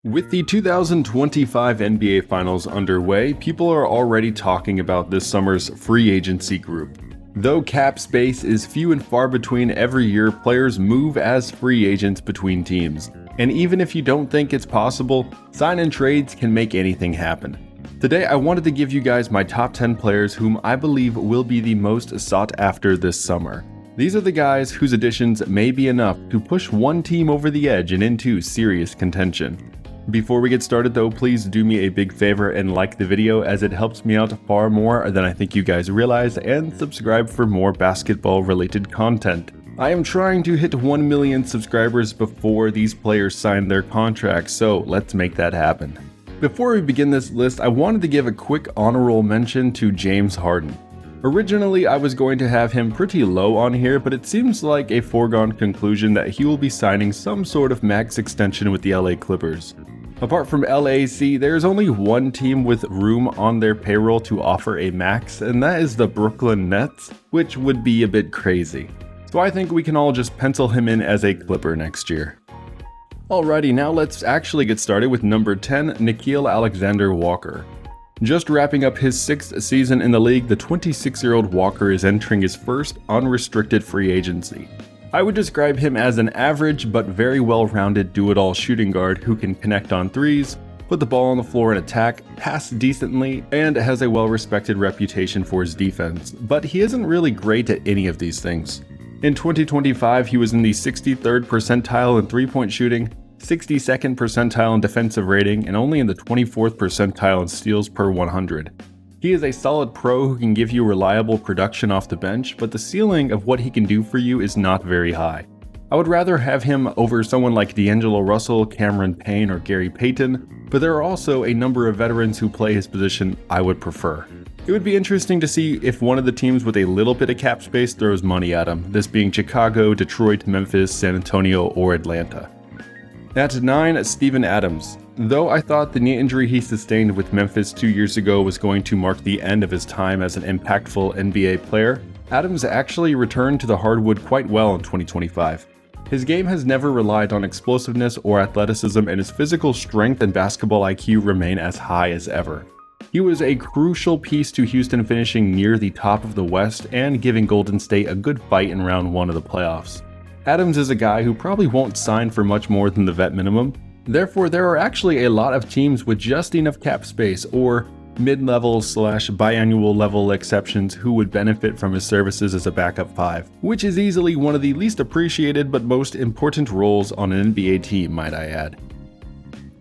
With the 2025 NBA Finals underway, people are already talking about this summer's free agency group. Though cap space is few and far between every year, players move as free agents between teams. And even if you don't think it's possible, sign-and trades can make anything happen. Today, I wanted to give you guys my top 10 players whom I believe will be the most sought after this summer. These are the guys whose additions may be enough to push one team over the edge and into serious contention. Before we get started though, please do me a big favor and like the video, as it helps me out far more than I think you guys realize, and subscribe for more basketball related content. I am trying to hit 1 million subscribers before these players sign their contracts, so let's make that happen. Before we begin this list, I wanted to give a quick honorable mention to James Harden. Originally, I was going to have him pretty low on here, but it seems like a foregone conclusion that he will be signing some sort of max extension with the LA Clippers. Apart from LAC, there's only one team with room on their payroll to offer a max, and that is the Brooklyn Nets, which would be a bit crazy. So I think we can all just pencil him in as a Clipper next year. Alrighty, now let's actually get started with number 10, Nickeil Alexander-Walker. Just wrapping up his 6th season in the league, the 26-year-old Walker is entering his first unrestricted free agency. I would describe him as an average but very well-rounded do-it-all shooting guard who can connect on threes, put the ball on the floor and attack, pass decently, and has a well-respected reputation for his defense, but he isn't really great at any of these things. In 2025, he was in the 63rd percentile in three-point shooting, 62nd percentile in defensive rating, and only in the 24th percentile in steals per 100. He is a solid pro who can give you reliable production off the bench, but the ceiling of what he can do for you is not very high. I would rather have him over someone like D'Angelo Russell, Cameron Payne, or Gary Payton, but there are also a number of veterans who play his position I would prefer. It would be interesting to see if one of the teams with a little bit of cap space throws money at him, this being Chicago, Detroit, Memphis, San Antonio, or Atlanta. At 9, Steven Adams. Though I thought the knee injury he sustained with Memphis 2 years ago was going to mark the end of his time as an impactful NBA player, Adams actually returned to the hardwood quite well in 2025. His game has never relied on explosiveness or athleticism, and his physical strength and basketball IQ remain as high as ever. He was a crucial piece to Houston finishing near the top of the West and giving Golden State a good fight in round 1 of the playoffs. Adams is a guy who probably won't sign for much more than the vet minimum. Therefore, there are actually a lot of teams with just enough cap space or mid-level / biannual level exceptions who would benefit from his services as a backup 5, which is easily one of the least appreciated but most important roles on an NBA team, might I add.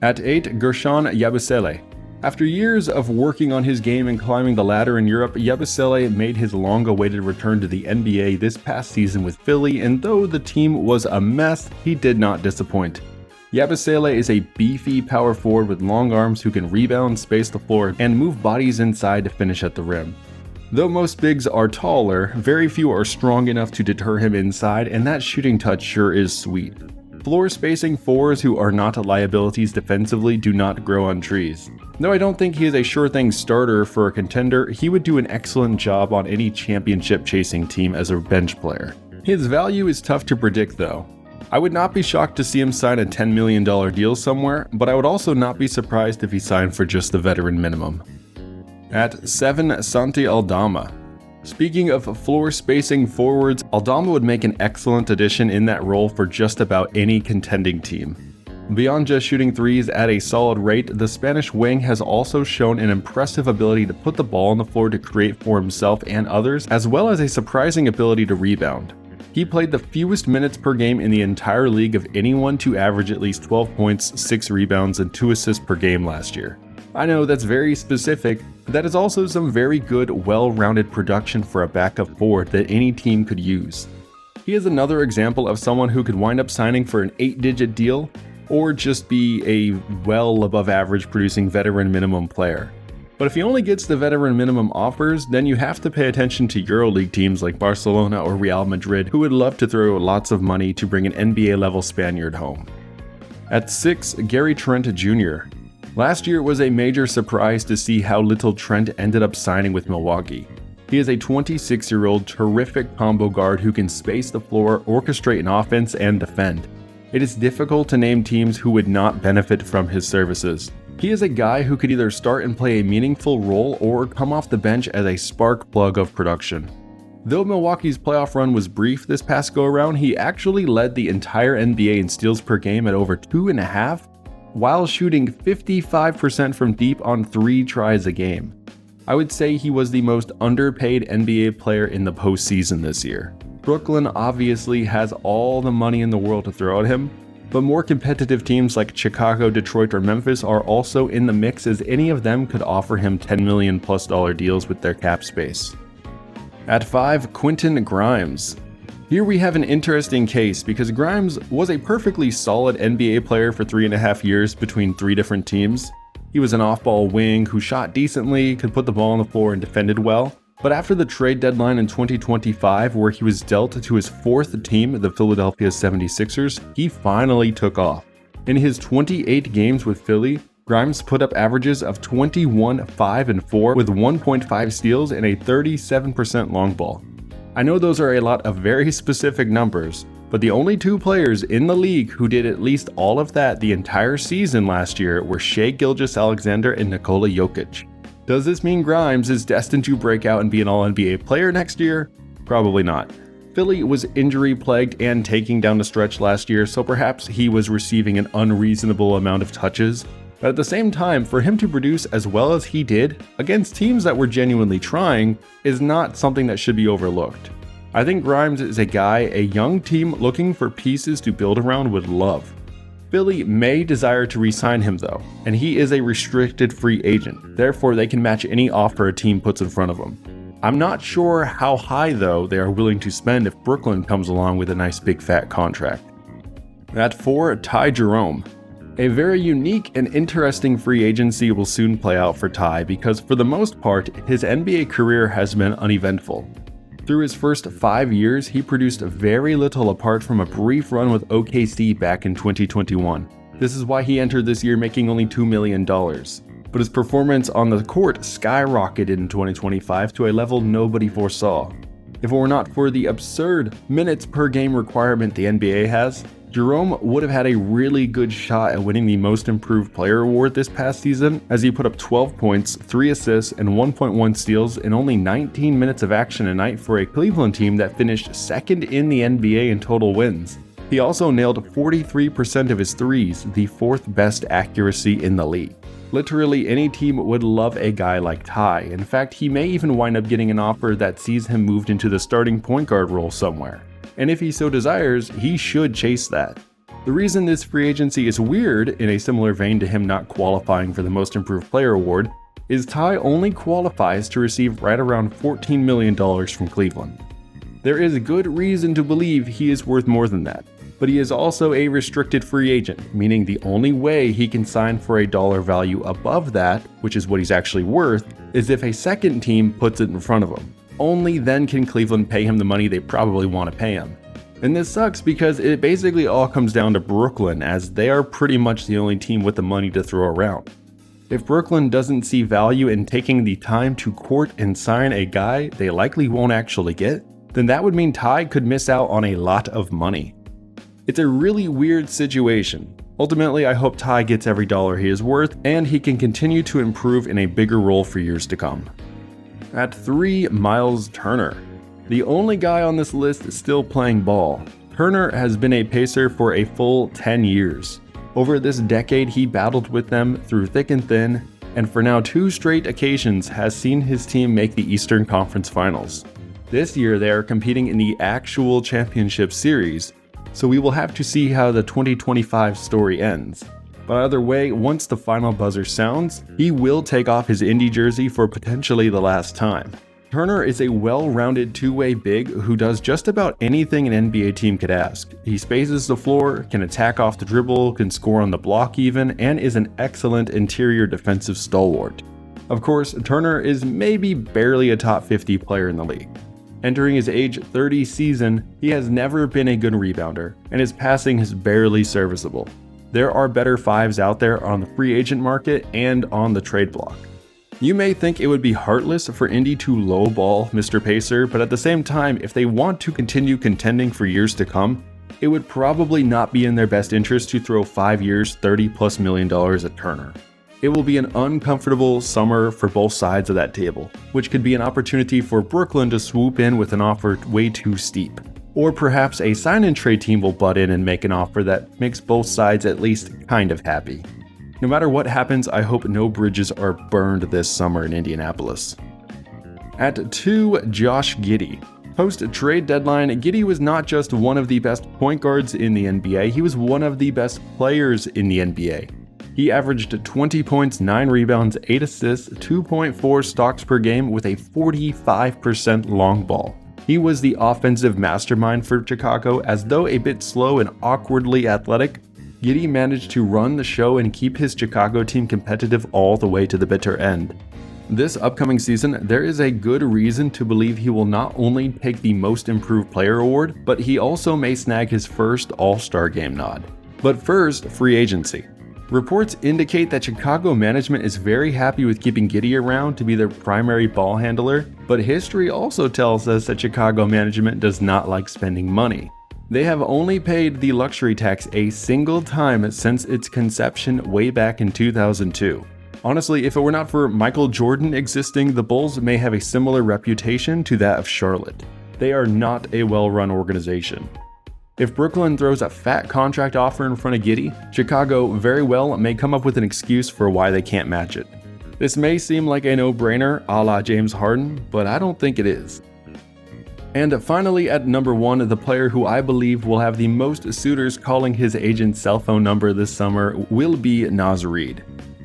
At 8, Guerschon Yabusele. After years of working on his game and climbing the ladder in Europe, Yabusele made his long-awaited return to the NBA this past season with Philly, and though the team was a mess, he did not disappoint. Yabusele is a beefy power forward with long arms who can rebound, space the floor, and move bodies inside to finish at the rim. Though most bigs are taller, very few are strong enough to deter him inside, and that shooting touch sure is sweet. Floor spacing fours who are not liabilities defensively do not grow on trees. Though I don't think he is a sure-thing starter for a contender, he would do an excellent job on any championship-chasing team as a bench player. His value is tough to predict though. I would not be shocked to see him sign a $10 million deal somewhere, but I would also not be surprised if he signed for just the veteran minimum. At 7, Santi Aldama. Speaking of floor spacing forwards, Aldama would make an excellent addition in that role for just about any contending team. Beyond just shooting threes at a solid rate, the Spanish wing has also shown an impressive ability to put the ball on the floor to create for himself and others, as well as a surprising ability to rebound. He played the fewest minutes per game in the entire league of anyone to average at least 12 points, 6 rebounds, and 2 assists per game last year. I know that's very specific, but that is also some very good, well-rounded production for a backup forward that any team could use. He is another example of someone who could wind up signing for an 8-digit deal, or just be a well above average producing veteran minimum player. But if he only gets the veteran minimum offers, then you have to pay attention to EuroLeague teams like Barcelona or Real Madrid, who would love to throw lots of money to bring an NBA level Spaniard home. At 6, Gary Trent Jr. Last year was a major surprise to see how little Trent ended up signing with Milwaukee. He is a 26-year-old terrific combo guard who can space the floor, orchestrate an offense, and defend. It is difficult to name teams who would not benefit from his services. He is a guy who could either start and play a meaningful role or come off the bench as a spark plug of production. Though Milwaukee's playoff run was brief this past go-around, he actually led the entire NBA in steals per game at over 2.5, while shooting 55% from deep on 3 tries a game. I would say he was the most underpaid NBA player in the postseason this year. Brooklyn obviously has all the money in the world to throw at him, but more competitive teams like Chicago, Detroit, or Memphis are also in the mix, as any of them could offer him $10 million+ deals with their cap space. At 5, Quentin Grimes. Here we have an interesting case because Grimes was a perfectly solid NBA player for 3.5 years between 3 different teams. He was an off-ball wing who shot decently, could put the ball on the floor, and defended well. But after the trade deadline in 2025, where he was dealt to his 4th team, the Philadelphia 76ers, he finally took off. In his 28 games with Philly, Grimes put up averages of 21, 5, and 4 with 1.5 steals and a 37% long ball. I know those are a lot of very specific numbers, but the only 2 players in the league who did at least all of that the entire season last year were Shai Gilgeous-Alexander and Nikola Jokic. Does this mean Grimes is destined to break out and be an All-NBA player next year? Probably not. Philly was injury-plagued and taking down the stretch last year, so perhaps he was receiving an unreasonable amount of touches. But at the same time, for him to produce as well as he did against teams that were genuinely trying is not something that should be overlooked. I think Grimes is a guy a young team looking for pieces to build around would love. Philly may desire to re-sign him though, and he is a restricted free agent, therefore they can match any offer a team puts in front of him. I'm not sure how high though they are willing to spend if Brooklyn comes along with a nice big fat contract. At 4, Ty Jerome. A very unique and interesting free agency will soon play out for Ty because for the most part, his NBA career has been uneventful. Through his first 5 years, he produced very little apart from a brief run with OKC back in 2021. This is why he entered this year making only $2 million. But his performance on the court skyrocketed in 2025 to a level nobody foresaw. If it were not for the absurd minutes per game requirement the NBA has, Jerome would have had a really good shot at winning the Most Improved Player award this past season, as he put up 12 points, 3 assists, and 1.1 steals in only 19 minutes of action a night for a Cleveland team that finished 2nd in the NBA in total wins. He also nailed 43% of his threes, the 4th best accuracy in the league. Literally any team would love a guy like Ty. In fact, he may even wind up getting an offer that sees him moved into the starting point guard role somewhere. And if he so desires, he should chase that. The reason this free agency is weird, in a similar vein to him not qualifying for the Most Improved Player award, is Ty only qualifies to receive right around $14 million from Cleveland. There is good reason to believe he is worth more than that, but he is also a restricted free agent, meaning the only way he can sign for a dollar value above that, which is what he's actually worth, is if a second team puts it in front of him. Only then can Cleveland pay him the money they probably want to pay him. And this sucks because it basically all comes down to Brooklyn, as they are pretty much the only team with the money to throw around. If Brooklyn doesn't see value in taking the time to court and sign a guy they likely won't actually get, then that would mean Ty could miss out on a lot of money. It's a really weird situation. Ultimately, I hope Ty gets every dollar he is worth, and he can continue to improve in a bigger role for years to come. At 3, Miles Turner. The only guy on this list still playing ball. Turner has been a Pacer for a full 10 years. Over this decade, he battled with them through thick and thin, and for now 2 straight occasions has seen his team make the Eastern Conference Finals. This year, they are competing in the actual championship series, so we will have to see how the 2025 story ends. But either way, once the final buzzer sounds, he will take off his Indy jersey for potentially the last time. Turner is a well-rounded two-way big who does just about anything an NBA team could ask. He spaces the floor, can attack off the dribble, can score on the block even, and is an excellent interior defensive stalwart. Of course, Turner is maybe barely a top 50 player in the league. Entering his age 30 season, he has never been a good rebounder, and his passing is barely serviceable. There are better 5s out there on the free agent market and on the trade block. You may think it would be heartless for Indy to lowball Mr. Pacer, but at the same time, if they want to continue contending for years to come, It would probably not be in their best interest to throw 5 years, $30+ million at Turner. It will be an uncomfortable summer for both sides of that table, which could be an opportunity for Brooklyn to swoop in with an offer way too steep. Or perhaps a sign-and-trade team will butt in and make an offer that makes both sides at least kind of happy. No matter what happens, I hope no bridges are burned this summer in Indianapolis. At 2, Josh Giddey. Post-trade deadline, Giddey was not just one of the best point guards in the NBA, he was one of the best players in the NBA. He averaged 20 points, 9 rebounds, 8 assists, 2.4 stocks per game with a 45% long ball. He was the offensive mastermind for Chicago. As though a bit slow and awkwardly athletic, Giddey managed to run the show and keep his Chicago team competitive all the way to the bitter end. This upcoming season, there is a good reason to believe he will not only take the Most Improved Player award, but he also may snag his first All-Star Game nod. But first, free agency. Reports indicate that Chicago management is very happy with keeping Giddey around to be their primary ball handler, but history also tells us that Chicago management does not like spending money. They have only paid the luxury tax a single time since its conception way back in 2002. Honestly, if it were not for Michael Jordan existing, the Bulls may have a similar reputation to that of Charlotte. They are not a well-run organization. If Brooklyn throws a fat contract offer in front of Giddey, Chicago very well may come up with an excuse for why they can't match it. This may seem like a no-brainer a la James Harden, but I don't think it is. And finally, at number 1, the player who I believe will have the most suitors calling his agent's cell phone number this summer will be Naz Reid.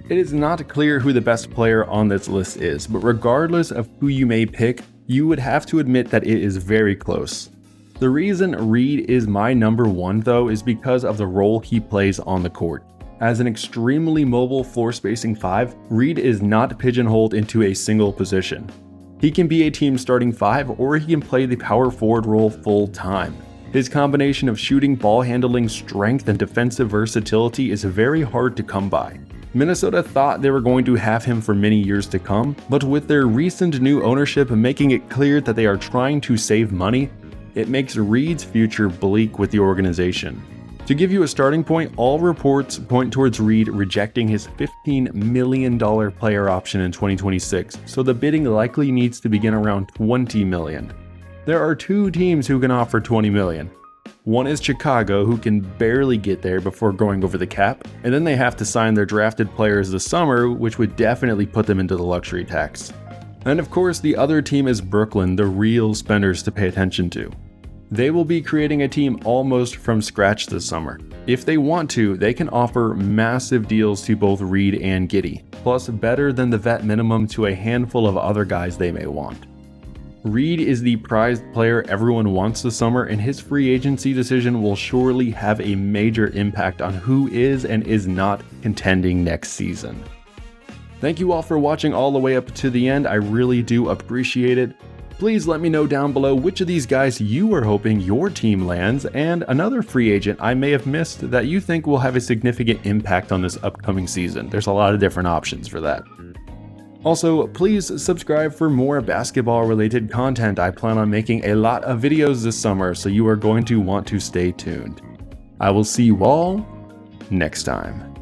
It is not clear who the best player on this list is, but regardless of who you may pick, you would have to admit that it is very close. The reason Reid is my number 1 though is because of the role he plays on the court. As an extremely mobile floor spacing 5, Reid is not pigeonholed into a single position. He can be a team starting 5 or he can play the power forward role full time. His combination of shooting, ball handling, strength, and defensive versatility is very hard to come by. Minnesota thought they were going to have him for many years to come, but with their recent new ownership making it clear that they are trying to save money, it makes Reid's future bleak with the organization. To give you a starting point, all reports point towards Reid rejecting his $15 million player option in 2026, so the bidding likely needs to begin around $20 million. There are 2 teams who can offer $20 million. One is Chicago, who can barely get there before going over the cap, and then they have to sign their drafted players this summer, which would definitely put them into the luxury tax. And of course, the other team is Brooklyn, the real spenders to pay attention to. They will be creating a team almost from scratch this summer. If they want to, they can offer massive deals to both Reid and Giddey, plus better than the vet minimum to a handful of other guys they may want. Reid is the prized player everyone wants this summer, and his free agency decision will surely have a major impact on who is and is not contending next season. Thank you all for watching all the way up to the end. I really do appreciate it. Please let me know down below which of these guys you are hoping your team lands, and another free agent I may have missed that you think will have a significant impact on this upcoming season. There's a lot of different options for that. Also, please subscribe for more basketball-related content. I plan on making a lot of videos this summer, so you are going to want to stay tuned. I will see you all next time.